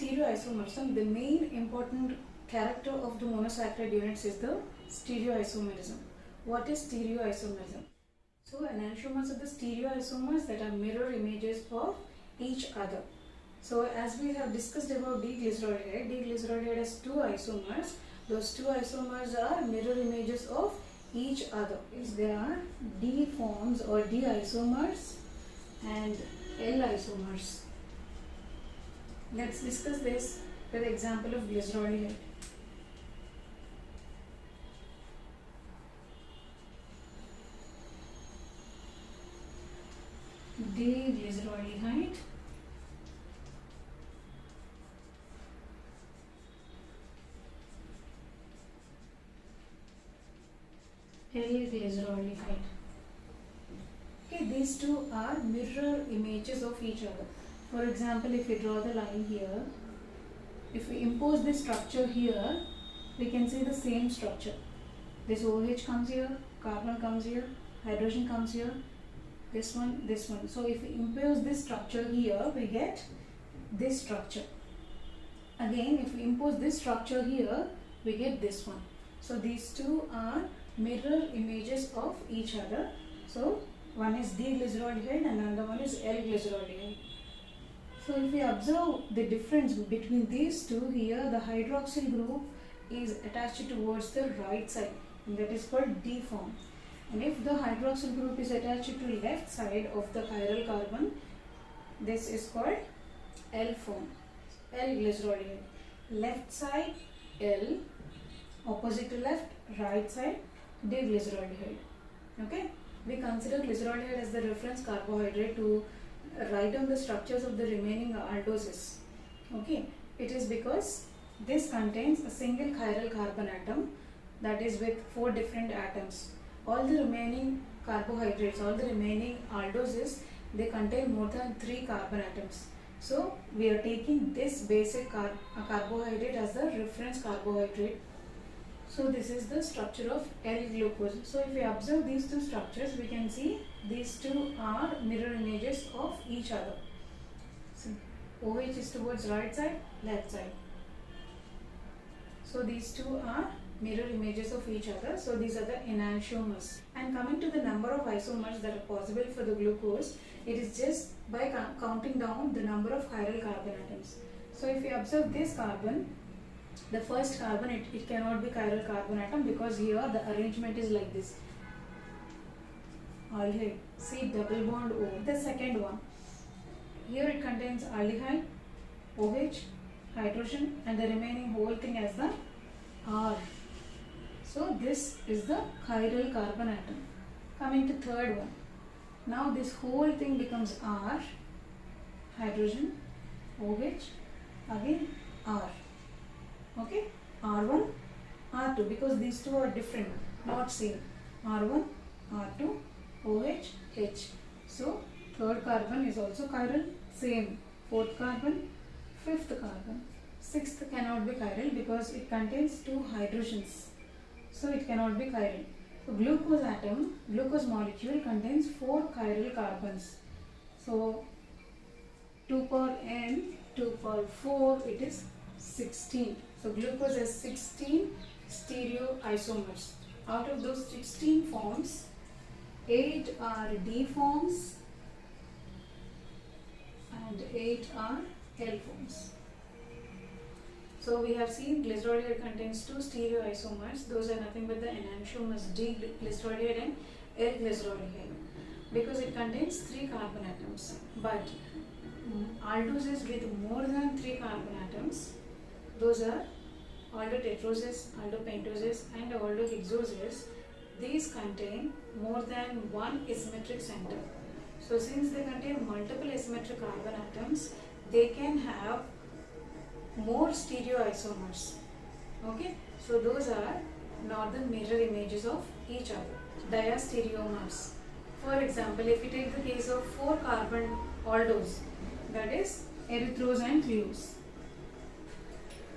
stereoisomers. The main important character of the monosaccharide units is the stereoisomerism. What is stereoisomerism? So enantiomers are the stereoisomers that are mirror images of each other. So as we have discussed about D-glycerolide has two isomers. Those two isomers are mirror images of each other. There are D forms or D isomers and L isomers. Let's discuss this with the example of glycerolide. D-glycerolide, L-glycerolide. Okay, these two are mirror images of each other. For example, if we draw the line here, if we impose this structure here, we can see the same structure. This OH comes here, carbon comes here, hydrogen comes here, this one, this one. So if we impose this structure here, we get this structure. Again, if we impose this structure here, we get this one. So these two are mirror images of each other. So one is D-glycerolide and another one is L-glycerolide. So if we observe the difference between these two, here the hydroxyl group is attached towards the right side, and that is called D form. And if the hydroxyl group is attached to left side of the chiral carbon, this is called L form, L-glycerolide. Left side L, opposite to left, right side D-glycerolide. Okay, we consider glycerolide as the reference carbohydrate to write down the structures of the remaining aldoses. Okay, it is because this contains a single chiral carbon atom, that is with 4 different atoms. All the remaining carbohydrates, all the remaining aldoses, they contain more than 3 carbon atoms. So we are taking this basic carbohydrate as the reference carbohydrate. So this is the structure of L-glucose. So if we observe these two structures, we can see these two are mirror images of each other. So OH is towards right side, left side. So these two are mirror images of each other. So these are the enantiomers. And coming to the number of isomers that are possible for the glucose, it is just by counting down the number of chiral carbon atoms. So if we observe this carbon, the first carbon, it cannot be chiral carbon atom because here the arrangement is like this. Aldehyde, C double bond O. The second one, here it contains aldehyde, OH, hydrogen, and the remaining whole thing as the R. So this is the chiral carbon atom. Coming to third one, now this whole thing becomes R, hydrogen, OH, again R. Okay, R1, R2, because these two are different, not same. R1, R2, OH, H. So third carbon is also chiral, same. Fourth carbon, fifth carbon. Sixth cannot be chiral because it contains 2 hydrogens. So it cannot be chiral. So glucose atom, glucose molecule contains 4 chiral carbons. So 2 power n, 2 power 4, it is 16. So glucose has 16 stereoisomers. Out of those 16 forms, 8 are D forms and 8 are L forms. So we have seen glycerolide contains 2 stereoisomers. Those are nothing but the enantiomers, D-glycerolide and L-glycerolide, because it contains 3 carbon atoms. But aldoses with more than 3 carbon atoms, those are aldotetroses, aldopentoses and aldohexoses. These contain more than 1 asymmetric center. So since they contain multiple asymmetric carbon atoms, they can have more stereoisomers. Okay, so those are not the mirror images of each other. Diastereomers. For example, if we take the case of 4 carbon aldose, that is erythrose and threose.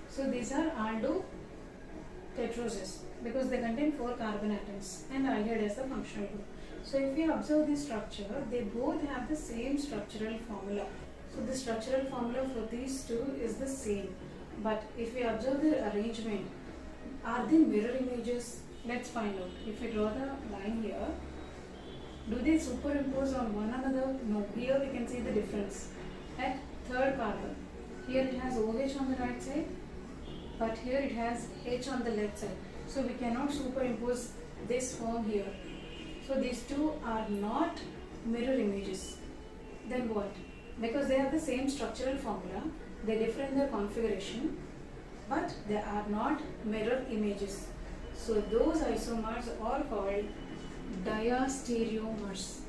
So these are aldotetroses because they contain 4 carbon atoms and aldehyde as the functional group. So if we observe this structure, they both have the same structural formula. So the structural formula for these two is the same. But if we observe the arrangement, are they mirror images? Let's find out. If we draw the line here, do they superimpose on one another? No. Here we can see the difference. At third carbon, here it has OH on the right side, but here it has H on the left side. So we cannot superimpose this form here. So these two are not mirror images. Then what? Because they have the same structural formula, they differ in their configuration, but they are not mirror images. So those isomers are called diastereomers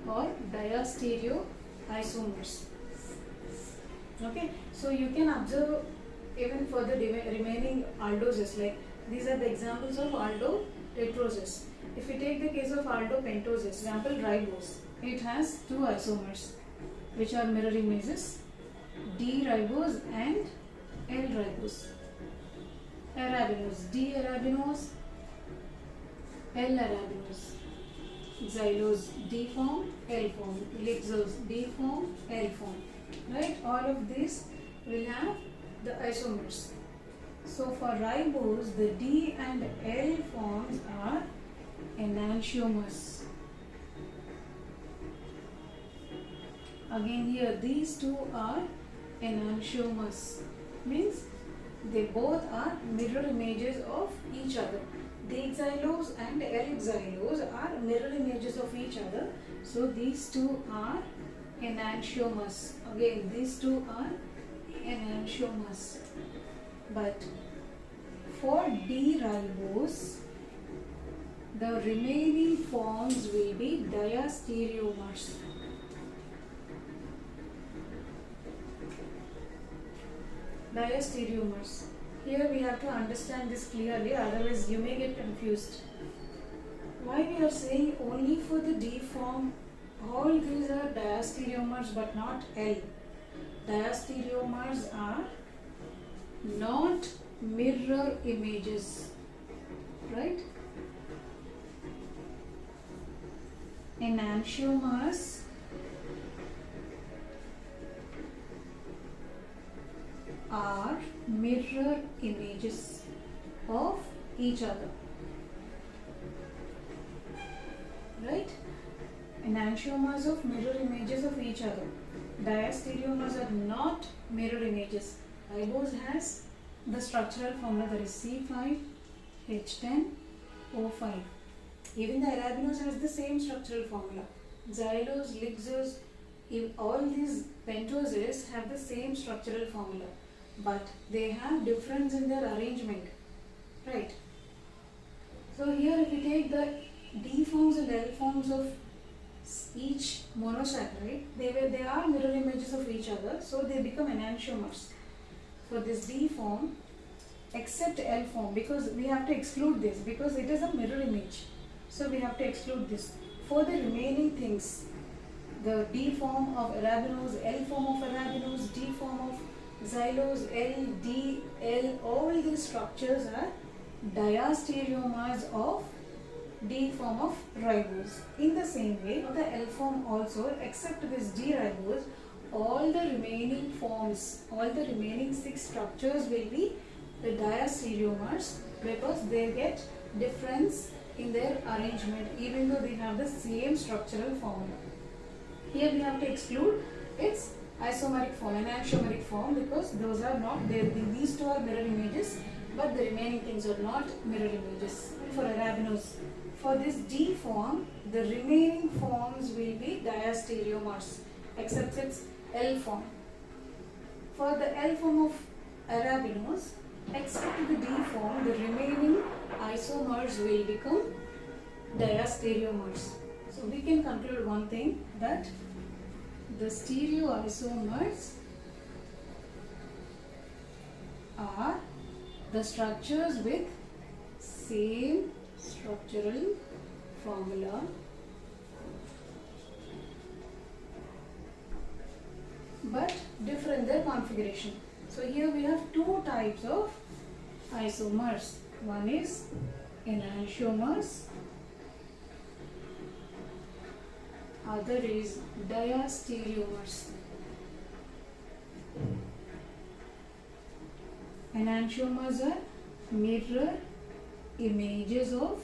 or diastereoisomers. Okay, so you can observe even for the remaining aldoses, like these are the examples of aldo tetroses. If we take the case of aldo pentoses, example ribose, it has two isomers which are mirror images, D ribose and L ribose. Arabinose, D arabinose, L arabinose. Xylose, D form, L form. Lixose, D form, L form. Right? All of these will have the isomers. So for ribose, the D and L forms are enantiomers. Again here, these two are enantiomers. Means they both are mirror images of each other. D-xylose and L-xylose are mirror images of each other. So these two are enantiomers. Again, these two are enantiomers. But for D-ribose, the remaining forms will be diastereomers. Diastereomers. Here we have to understand this clearly, otherwise you may get confused. Why we are saying only for the D form, all these are diastereomers but not L. Diastereomers are not mirror images, right? Enantiomers are mirror images of each other, right? Enantiomers of mirror images of each other. Diastereomers are not mirror images. Ribose has the structural formula, that is C5H10O5. Even the arabinose has the same structural formula. Xylose, lixose, all these pentoses have the same structural formula, but they have difference in their arrangement, right? So here if we take the D forms and L forms of each monosaccharide, they are mirror images of each other, so they become enantiomers. For this D form, except L form, because we have to exclude this because it is a mirror image, so we have to exclude this. For the remaining things, the D form of arabinose, L form of arabinose, D form of xylose, L, D, L, all these structures are diastereomers of D form of ribose. In the same way, the L form also, except this D ribose, all the remaining forms, all the remaining 6 structures will be the diastereomers because they get difference in their arrangement even though they have the same structural formula. Here we have to exclude its isomeric form, enantiomeric form, because those are not there. These two are mirror images, but the remaining things are not mirror images. For arabinose, for this D form, the remaining forms will be diastereomers, except its L form. For the L form of arabinose, except the D form, the remaining isomers will become diastereomers. So we can conclude one thing, that the stereoisomers are the structures with same structural formula but differ in their configuration. So here we have 2 types of isomers. One is enantiomers, other is diastereomers. Enantiomers are mirror images of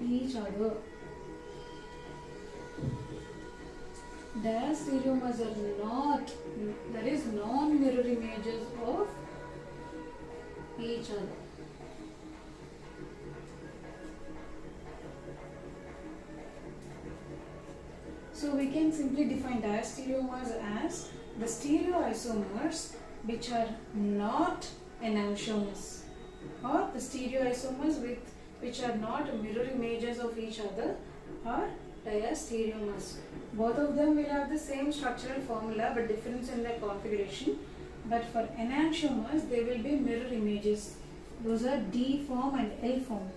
each other. Diastereomers are not, that is non-mirror images of each other. So we can simply define diastereomers as the stereoisomers which are not enantiomers, or the stereoisomers which are not mirror images of each other are diastereomers. Both of them will have the same structural formula but difference in their configuration. But for enantiomers, they will be mirror images. Those are D form and L form.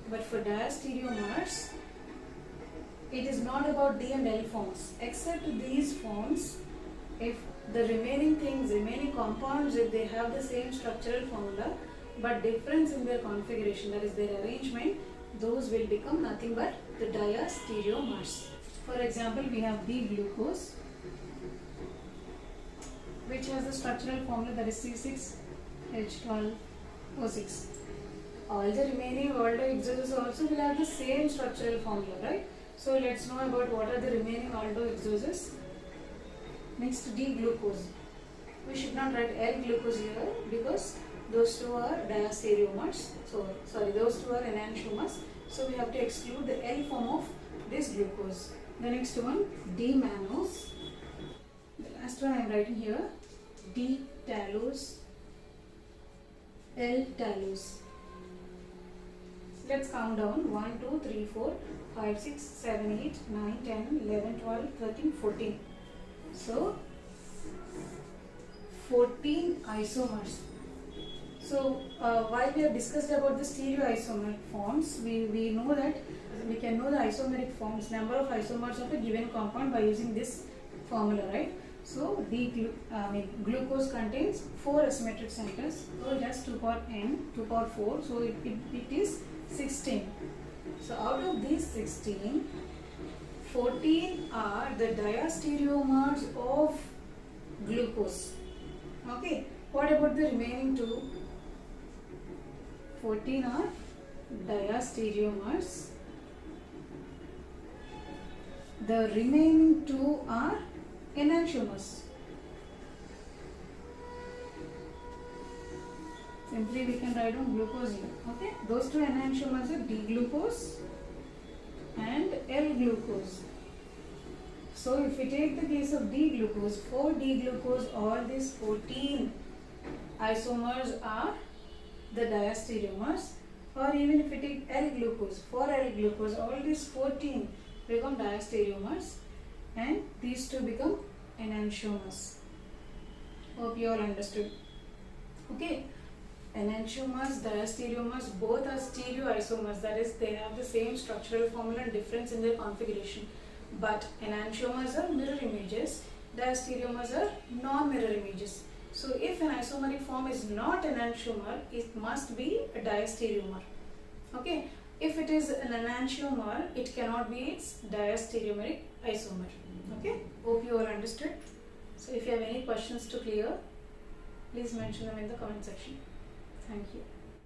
But for diastereomers, it is not about D and L forms. Except these forms, if the remaining compounds, if they have the same structural formula but difference in their configuration, that is their arrangement, those will become nothing but the diastereomers. For example, we have D-glucose, which has the structural formula that is C6H12O6. All the remaining aldohexoses also will have the same structural formula, right? So let's know about what are the remaining aldohexoses. Next, D-glucose. We should not write L-glucose here because those two are diastereomers. So those two are enantiomers. So we have to exclude the L form of this glucose. The next one, D-mannose. The last one I am writing here, D-tallose, L-tallose. Let's count down 1, 2, 3, 4, 5, 6, 7, 8, 9, 10, 11, 12, 13, 14. So 14 isomers. So while we have discussed about the stereoisomeric forms, we know that we can know the isomeric forms, number of isomers of a given compound by using this formula, right? So glucose contains 4 asymmetric centers. So it has 2 power n, 2 power 4. So it is 16. So out of these 16, 14 are the diastereomers of glucose. Okay. What about the remaining 2? 14 are diastereomers. The remaining 2 are enantiomers. Simply we can write on glucose here. Okay, those two enantiomers are D-glucose and L-glucose. So if we take the case of D-glucose, for D-glucose, all these 14 isomers are the diastereomers. Or even if we take L-glucose, for L-glucose, all these 14 become diastereomers and these two become enantiomers. Hope you all understood. Okay. Enantiomers, diastereomers, both are stereoisomers, that is they have the same structural formula and difference in their configuration. But enantiomers are mirror images, diastereomers are non-mirror images. So if an isomeric form is not enantiomer, it must be a diastereomer. Okay. If it is an enantiomer, it cannot be its diastereomeric isomer. Okay. Hope you all understood. So if you have any questions to clear, please mention them in the comment section. Thank you.